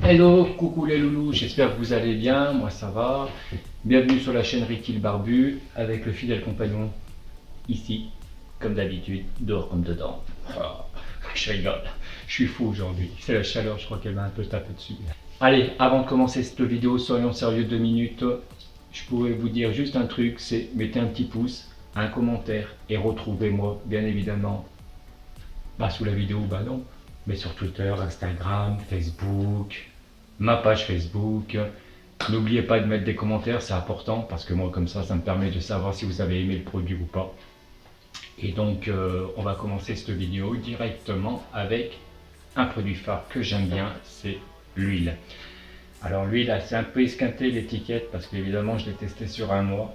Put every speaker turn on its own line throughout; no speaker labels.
Hello, coucou les loulous, j'espère que vous allez bien, moi ça va. Bienvenue sur la chaîne Ricky le Barbu, avec le fidèle compagnon, ici, comme d'habitude, dehors comme dedans. Ah, je rigole, je suis fou aujourd'hui, c'est la chaleur, je crois qu'elle m'a un peu tapé dessus. Allez, avant de commencer cette vidéo, soyons sérieux 2 minutes. Je pourrais vous dire juste un truc, c'est mettez un petit pouce, un commentaire et retrouvez-moi bien évidemment, sous la vidéo, non, mais sur Twitter, Instagram, Facebook, ma page Facebook. N'oubliez pas de mettre des commentaires, c'est important parce que moi comme ça me permet de savoir si vous avez aimé le produit ou pas. Et donc on va commencer cette vidéo directement avec un produit phare que j'aime bien, c'est l'huile. Alors l'huile, c'est un peu esquinté l'étiquette parce qu'évidemment je l'ai testé sur un mois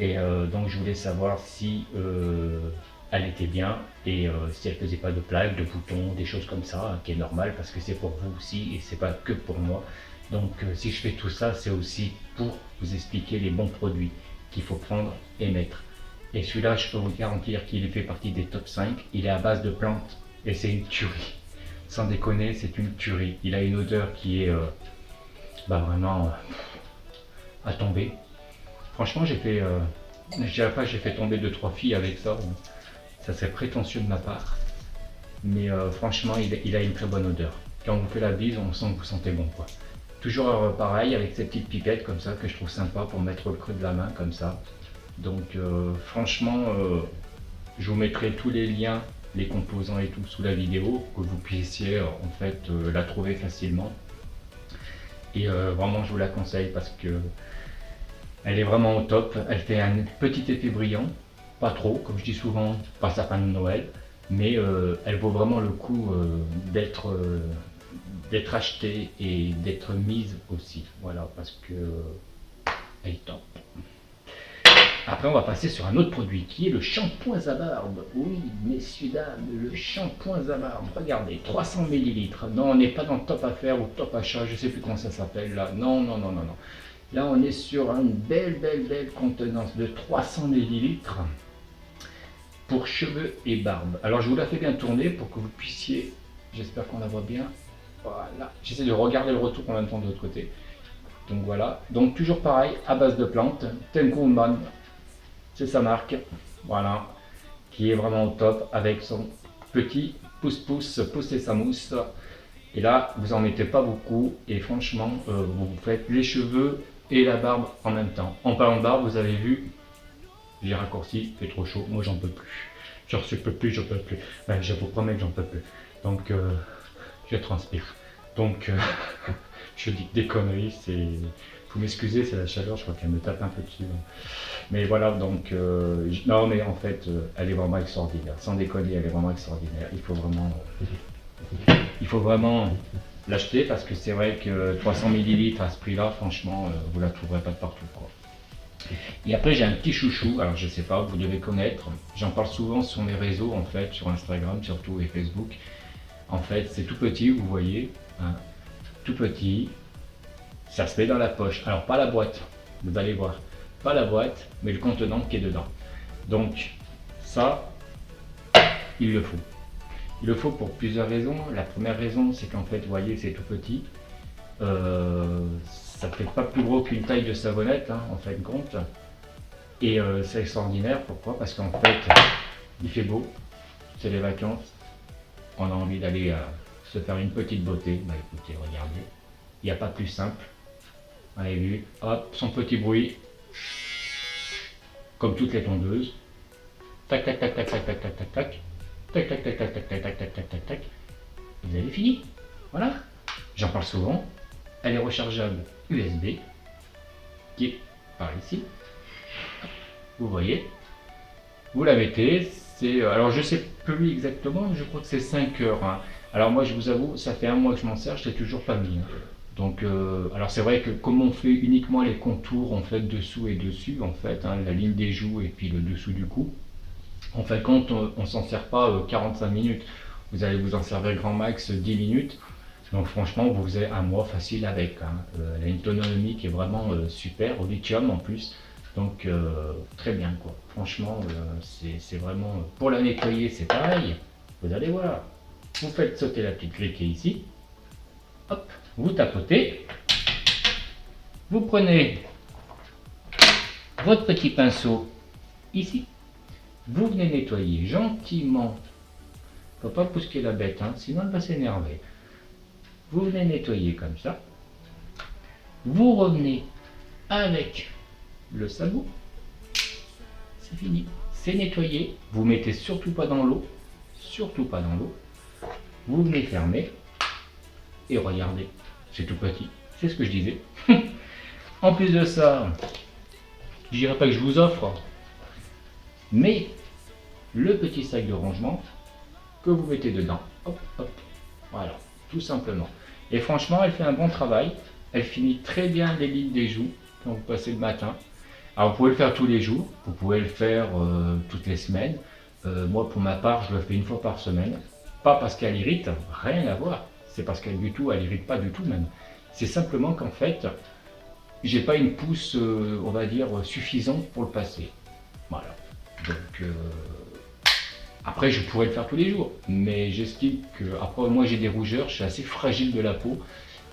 et donc je voulais savoir si elle était bien et si elle faisait pas de plaques, de boutons, des choses comme ça, qui est normal parce que c'est pour vous aussi et c'est pas que pour moi. Donc si je fais tout ça, c'est aussi pour vous expliquer les bons produits qu'il faut prendre et mettre. Et celui-là, je peux vous garantir qu'il fait partie des top 5. Il est à base de plantes et c'est une tuerie. Sans déconner, c'est une tuerie. Il a une odeur qui est vraiment à tomber. Franchement, j'ai fait, je dirais pas que j'ai fait tomber 2-3 filles avec ça. Ça serait prétentieux de ma part. Mais franchement, il a une très bonne odeur. Quand on vous fait la bise, on sent que vous sentez bon, quoi. Toujours pareil, avec ces petites pipettes comme ça que je trouve sympa pour mettre le creux de la main comme ça. Donc franchement, je vous mettrai tous les liens, les composants et tout sous la vidéo pour que vous puissiez en fait la trouver facilement. Et vraiment, je vous la conseille parce que elle est vraiment au top. Elle fait un petit effet brillant, pas trop, comme je dis souvent, pas sapin de Noël, mais elle vaut vraiment le coup d'être achetée et d'être mise aussi. Voilà, parce que elle est top. Après, on va passer sur un autre produit qui est le shampoing à barbe. Oui, messieurs, dames, le shampoing à barbe. Regardez, 300 ml. Non, on n'est pas dans top affaires ou top achat, je ne sais plus comment ça s'appelle là. Non, non, non, non, non. Là, on est sur une belle contenance de 300 ml pour cheveux et barbe. Alors, je vous la fais bien tourner pour que vous puissiez, j'espère qu'on la voit bien. Voilà, j'essaie de regarder le retour en même temps de l'autre côté. Donc voilà, donc toujours pareil, à base de plantes, Tenkuman, c'est sa marque, voilà, qui est vraiment au top avec son petit pouce-pouce, pousser sa mousse. Et là, vous en mettez pas beaucoup et franchement, vous faites les cheveux et la barbe en même temps. En parlant de barbe, vous avez vu, j'ai raccourci, il fait trop chaud, moi j'en peux plus. Genre je peux plus, Ben, je vous promets que j'en peux plus. Donc je transpire. Donc je dis des conneries, c'est... Vous m'excusez, c'est la chaleur, je crois qu'elle me tape un peu dessus. Mais voilà, donc... non, mais en fait, elle est vraiment extraordinaire. Sans déconner, elle est vraiment extraordinaire. Il faut vraiment l'acheter parce que c'est vrai que 300 ml à ce prix-là, franchement, vous la trouverez pas de partout, quoi. Et après, j'ai un petit chouchou, alors je sais pas, vous devez connaître. J'en parle souvent sur mes réseaux, en fait, sur Instagram surtout et Facebook. En fait, c'est tout petit, vous voyez, hein, tout petit. Ça se met dans la poche. Alors pas la boîte, vous allez voir. Pas la boîte, mais le contenant qui est dedans. Donc ça, il le faut. Il le faut pour plusieurs raisons. La première raison, c'est qu'en fait, vous voyez, c'est tout petit. Ça ne fait pas plus gros qu'une taille de savonnette, hein, en fin de compte. Et c'est extraordinaire. Pourquoi? Parce qu'en fait, il fait beau. C'est les vacances. On a envie d'aller se faire une petite beauté. Bah écoutez, regardez. Il n'y a pas plus simple. Vous avez vu, hop, son petit bruit, comme toutes les tondeuses. Tac, tac, tac, tac, tac, tac, tac, tac, tac. Tac, tac, tac, tac, tac, tac, tac, tac, tac, tac, tac. Vous avez fini. Voilà. J'en parle souvent. Elle est rechargeable USB, qui est par ici. Vous voyez. Vous la mettez. C'est, alors je sais plus exactement, je crois que c'est 5 heures. Hein. Alors moi je vous avoue, ça fait un mois que je m'en sers, je l'ai toujours pas mis. Hein. Donc, alors c'est vrai que comme on fait uniquement les contours en fait dessous et dessus, en fait, hein, la ligne des joues et puis le dessous du cou, en fait quand on s'en sert pas 45 minutes, vous allez vous en servir grand max 10 minutes. Donc franchement, vous avez un mois facile avec. Hein. Elle a une autonomie qui est vraiment super, au lithium en plus. Donc très bien quoi. Franchement, c'est vraiment... Pour la nettoyer, c'est pareil. Vous allez voir. Vous faites sauter la petite clé qui est ici. Hop, vous tapotez, vous prenez votre petit pinceau ici, vous venez nettoyer gentiment. Il ne faut pas pousser la bête, hein, sinon elle va s'énerver. Vous venez nettoyer comme ça. Vous revenez avec le sabot. C'est fini. C'est nettoyé. Vous mettez surtout pas dans l'eau. Surtout pas dans l'eau. Vous venez fermer. Et regardez. C'est tout petit. C'est ce que je disais. En plus de ça, je dirais pas que je vous offre, mais le petit sac de rangement que vous mettez dedans. Hop, hop. Voilà. Tout simplement. Et franchement, elle fait un bon travail. Elle finit très bien les lignes des joues quand vous passez le matin. Alors vous pouvez le faire tous les jours, vous pouvez le faire toutes les semaines. Moi pour ma part, je le fais une fois par semaine. Pas parce qu'elle irrite, rien à voir. C'est parce qu'elle elle irrite pas du tout même. C'est simplement qu'en fait, j'ai pas une pousse, on va dire, suffisante pour le passer. Voilà. Donc après, je pourrais le faire tous les jours, mais j'estime que après moi j'ai des rougeurs, je suis assez fragile de la peau.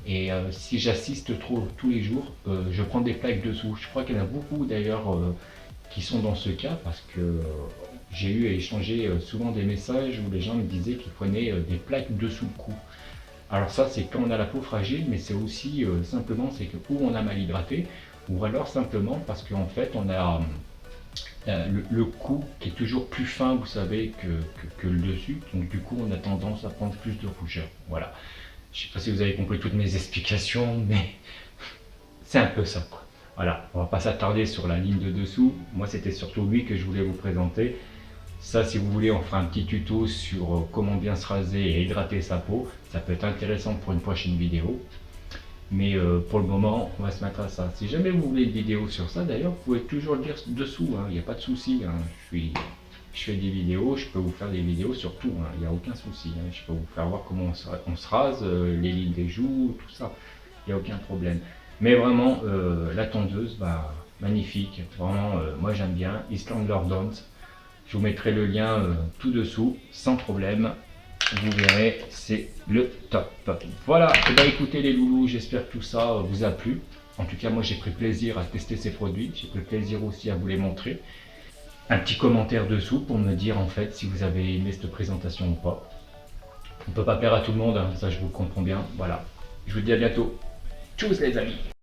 Et si j'assiste trop tous les jours, je prends des plaques dessous. Je crois qu'il y en a beaucoup d'ailleurs qui sont dans ce cas parce que j'ai eu à échanger souvent des messages où les gens me disaient qu'ils prenaient des plaques dessous le cou. Alors ça c'est quand on a la peau fragile, mais c'est aussi simplement c'est que ou on a mal hydraté, ou alors simplement parce qu'en fait on a le cou qui est toujours plus fin, vous savez, que le dessus. Donc du coup on a tendance à prendre plus de rougeur. Voilà. Je ne sais pas si vous avez compris toutes mes explications, mais c'est un peu ça. Voilà, on va pas s'attarder sur la ligne de dessous. Moi, c'était surtout lui que je voulais vous présenter. Ça, si vous voulez, on fera un petit tuto sur comment bien se raser et hydrater sa peau. Ça peut être intéressant pour une prochaine vidéo. Mais pour le moment, on va se mettre à ça. Si jamais vous voulez une vidéo sur ça, d'ailleurs, vous pouvez toujours le dire dessous. Il n'y a pas de souci. Je fais des vidéos, je peux vous faire des vidéos sur tout, il n'y a aucun souci. Je peux vous faire voir comment on se rase, les lignes des joues, tout ça, il n'y a aucun problème. Mais vraiment, la tondeuse, magnifique, vraiment, moi j'aime bien, Island Lordons. Je vous mettrai le lien tout dessous, sans problème. Vous verrez, c'est le top. Voilà, et écoutez les loulous, j'espère que tout ça vous a plu. En tout cas, moi j'ai pris plaisir à tester ces produits, j'ai pris plaisir aussi à vous les montrer. Un petit commentaire dessous pour me dire en fait si vous avez aimé cette présentation ou pas. On ne peut pas plaire à tout le monde, hein, ça je vous comprends bien. Voilà, je vous dis à bientôt. Tchuss les amis.